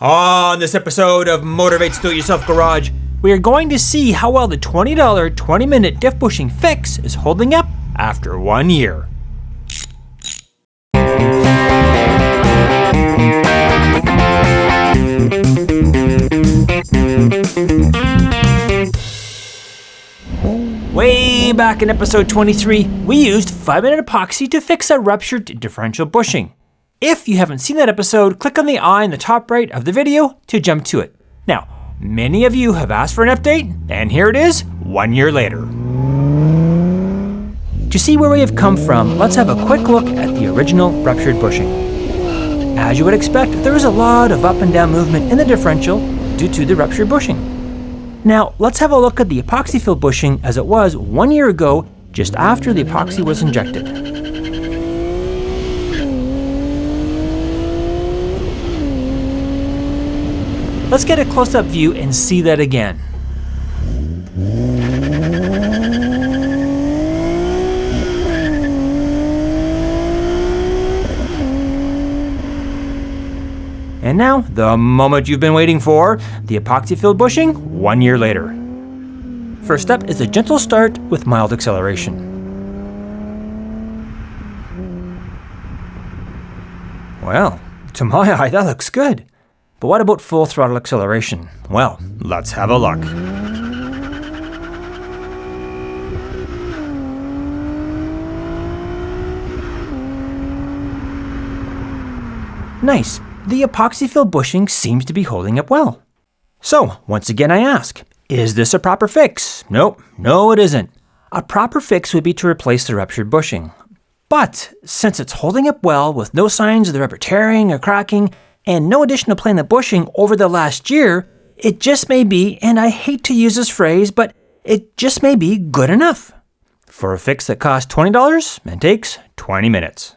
On this episode of Motorvate's Do-It-Yourself Garage, we are going to see how well the $20 20-minute diff bushing fix is holding up after 1 year. Way back in episode 23, we used 5-minute epoxy to fix a ruptured differential bushing. If you haven't seen that episode, click on the eye in the top right of the video to jump to it. Now, many of you have asked for an update, and here it is, 1 year later. To see where we have come from, let's have a quick look at the original ruptured bushing. As you would expect, there is a lot of up and down movement in the differential due to the ruptured bushing. Now, let's have a look at the epoxy-filled bushing as it was 1 year ago, just after the epoxy was injected. Let's get a close-up view and see that again. And now, the moment you've been waiting for, the epoxy-filled bushing 1 year later. First up is a gentle start with mild acceleration. Well, to my eye, that looks good. But what about full throttle acceleration? Well, let's have a look. Nice. The epoxy-filled bushing seems to be holding up well. So, once again I ask, is this a proper fix? Nope, no it isn't. A proper fix would be to replace the ruptured bushing. But, since it's holding up well with no signs of the rubber tearing or cracking, and no additional play in the bushing over the last year, it just may be, and I hate to use this phrase, but it just may be good enough for a fix that costs $20 and takes 20 minutes.